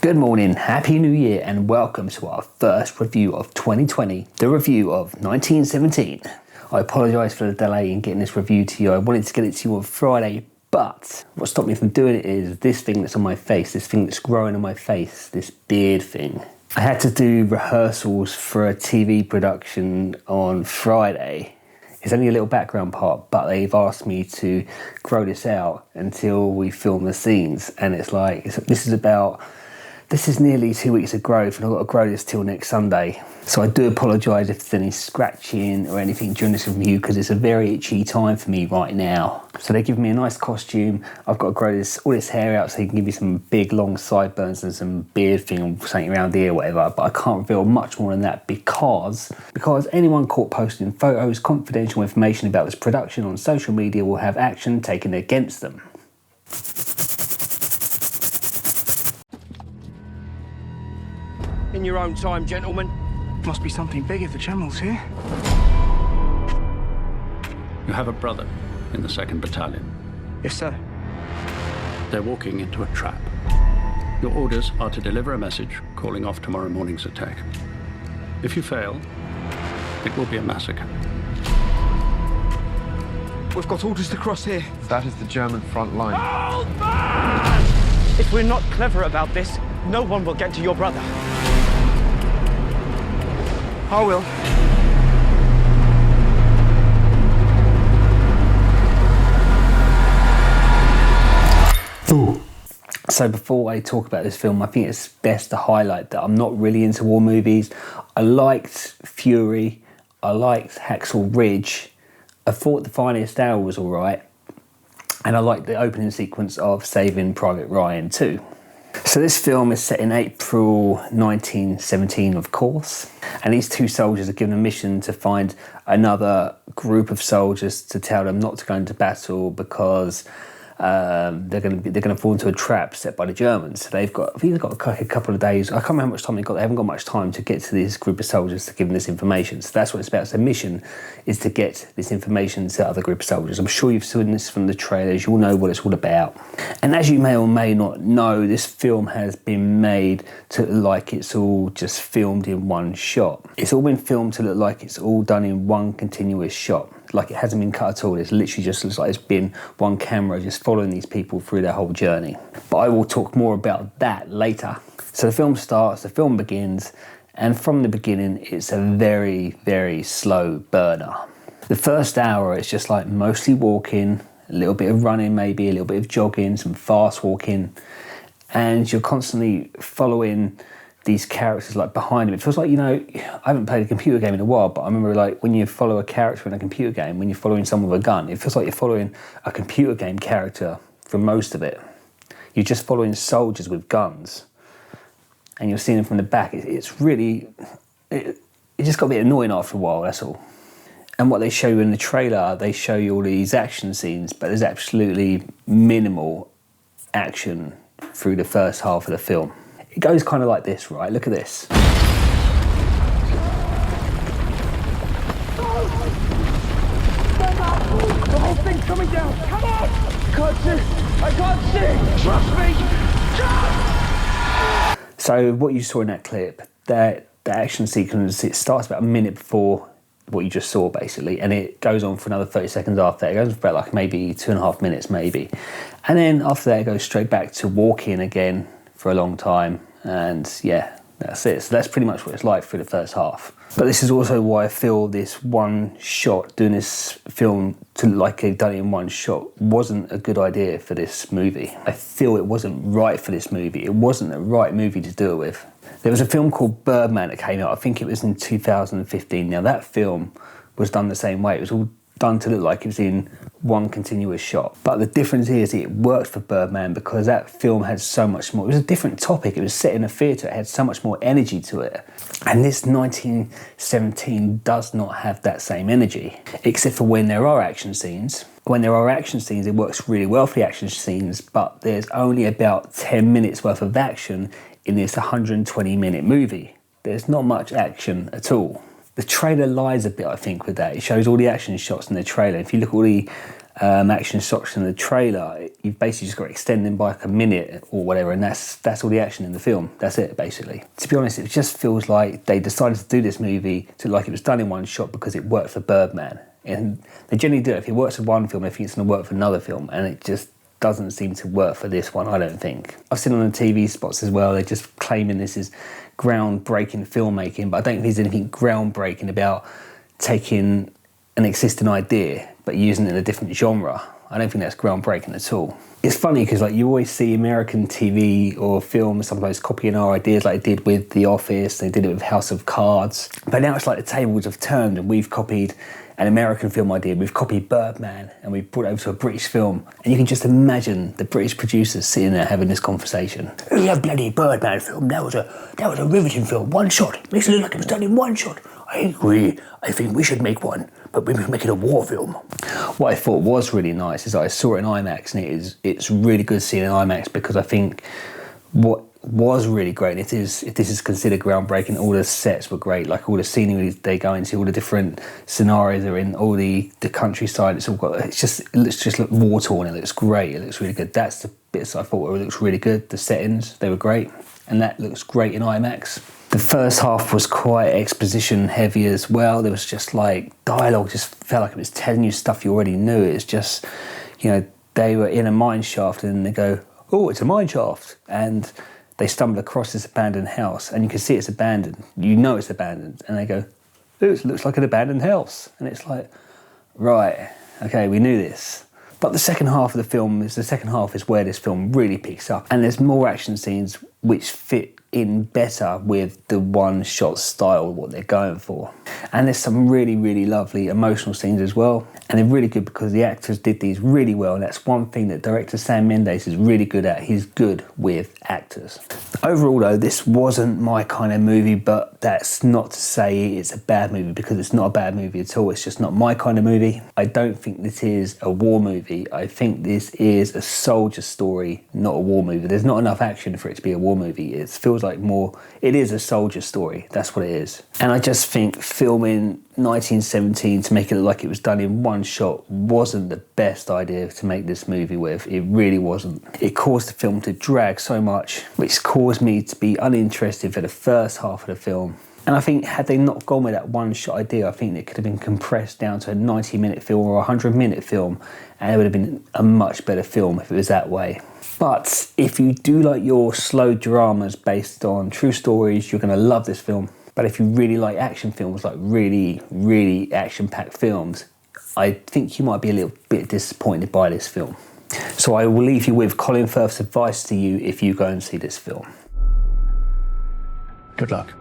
Good morning, Happy New Year, and welcome to our first review of 2020, the review of 1917. I apologise for the delay in getting this review to you. I wanted to get it to you on Friday, but what stopped me from doing it is this thing that's on my face, this thing that's growing on my face, this beard thing. I had to do rehearsals for a TV production on Friday. It's only a little background part, but they've asked me to grow this out until we film the scenes, and it's like, this is nearly 2 weeks of growth, and I've got to grow this till next Sunday. So I do apologise if there's any scratching or anything during this review, because it's a very itchy time for me right now. So they give me a nice costume. I've got to grow all this hair out so you can give me some big long sideburns and some beard thing or something around here or whatever. But I can't reveal much more than that because anyone caught posting photos, confidential information about this production on social media will have action taken against them. In your own time, gentlemen. Must be something big if the General's here. You have a brother in the 2nd Battalion. Yes, sir. They're walking into a trap. Your orders are to deliver a message calling off tomorrow morning's attack. If you fail, it will be a massacre. We've got orders to cross here. That is the German front line. Old man! If we're not clever about this, no one will get to your brother. I will. Ooh. So before I talk about this film, I think it's best to highlight that I'm not really into war movies. I liked Fury, I liked Hacksaw Ridge, I thought The Finest Hour was alright, and I liked the opening sequence of Saving Private Ryan too. So this film is set in April 1917, of course, and these two soldiers are given a mission to find another group of soldiers to tell them not to go into battle because they're going to fall into a trap set by the Germans. So I think they've got a couple of days. I can't remember how much time they've got. They haven't got much time to get to this group of soldiers to give them this information. So that's what it's about. So the mission is to get this information to the other group of soldiers. I'm sure you've seen this from the trailers. You'll know what it's all about. And as you may or may not know, this film has been made to look like it's all just filmed in one shot. It's all been filmed to look like it's all done in one continuous shot. Like it hasn't been cut at all. It's literally just looks like it's been one camera just following these people through their whole journey. But I will talk more about that later. So the film starts, the film begins, and from the beginning it's a very, very slow burner. The first hour is just like mostly walking, a little bit of running maybe, a little bit of jogging, some fast walking, and you're constantly following these characters like behind him. It feels like, I haven't played a computer game in a while, but I remember like when you follow a character in a computer game, when you're following someone with a gun, it feels like you're following a computer game character for most of it. You're just following soldiers with guns and you're seeing them from the back. It's really, it just got a bit annoying after a while, that's all. And what they show you in the trailer, they show you all these action scenes, but there's absolutely minimal action through the first half of the film. It goes kind of like this, right? Look at this. The whole thing's coming down. Come on! I can't see! Trust me! So what you saw in that clip, the action sequence, it starts about a minute before what you just saw, basically, and it goes on for another 30 seconds after that. It goes for about like maybe 2.5 minutes, maybe. And then after that, it goes straight back to walking again for a long time, and yeah, that's it. So that's pretty much what it's like through the first half. But this is also why I feel this one shot, doing this film to look like they've done it in one shot, wasn't a good idea for this movie. I feel it wasn't right for this movie. It wasn't the right movie to do it with. There was a film called Birdman that came out, I think it was in 2015. Now that film was done the same way. It was all done to look like it was in one continuous shot. But the difference is it worked for Birdman because that film had so much more. It was a different topic. It was set in a theatre. It had so much more energy to it. And this 1917 does not have that same energy, except for when there are action scenes. When there are action scenes, it works really well for the action scenes, but there's only about 10 minutes worth of action in this 120-minute movie. There's not much action at all. The trailer lies a bit, I think, with that. It shows all the action shots in the trailer. If you look at all the action shots in the trailer, you've basically just got to extend them by like a minute or whatever, and that's all the action in the film. That's it, basically. To be honest, it just feels like they decided to do this movie to like it was done in one shot because it worked for Birdman. And they generally do it. If it works for one film, they think it's going to work for another film, and it just doesn't seem to work for this one, I don't think. I've seen on the TV spots as well, they're just claiming this is groundbreaking filmmaking, but I don't think there's anything groundbreaking about taking an existing idea but using it in a different genre. I don't think that's groundbreaking at all. It's funny because like you always see American TV or films sometimes copying our ideas, like they did with The Office, they did it with House of Cards, but now it's like the tables have turned and we've copied an American film idea, we've copied Birdman and we've brought it over to a British film, and you can just imagine the British producers sitting there having this conversation. Oh, that bloody Birdman film, that was a riveting film, one shot, makes it look like it was done in one shot. I agree, I think we should make one, but we should make it a war film. What I thought was really nice is that I saw it in IMAX, and it's really good seeing it in IMAX, because I think what was really great, and if this is considered groundbreaking, all the sets were great, like all the scenery they go into, all the different scenarios they're in, all the countryside, it looks just war torn, it looks great, it looks really good. That's the bits I thought were looks really good, the settings, they were great, and that looks great in IMAX. The first half was quite exposition heavy as well. There was just like dialogue, just felt like it was telling you stuff you already knew. It's just, you know, they were in a mine shaft and they go, oh, it's a mine shaft, and they stumble across this abandoned house, and you can see it's abandoned. You know it's abandoned, and they go, "Ooh, it looks like an abandoned house." And it's like, right, okay, we knew this. But the second half is where this film really picks up, and there's more action scenes which fit in better with the one-shot style, what they're going for. And there's some really, really lovely emotional scenes as well. And they're really good because the actors did these really well, and that's one thing that director Sam Mendes is really good at. He's good with actors. Overall though, this wasn't my kind of movie, but that's not to say it's a bad movie, because it's not a bad movie at all. It's just not my kind of movie. I don't think this is a war movie. I think this is a soldier story, not a war movie. There's not enough action for it to be a war movie. It feels like more, it is a soldier story. That's what it is. And I just think filming 1917 to make it look like it was done in one shot wasn't the best idea to make this movie with. It really wasn't. It caused the film to drag so much, which caused me to be uninterested for the first half of the film. And I think had they not gone with that one shot idea, I think it could have been compressed down to a 90-minute film or a 100-minute film, and it would have been a much better film if it was that way. But if you do like your slow dramas based on true stories, you're going to love this film. But if you really like action films, like really, really action-packed films, I think you might be a little bit disappointed by this film. So I will leave you with Colin Firth's advice to you if you go and see this film. Good luck.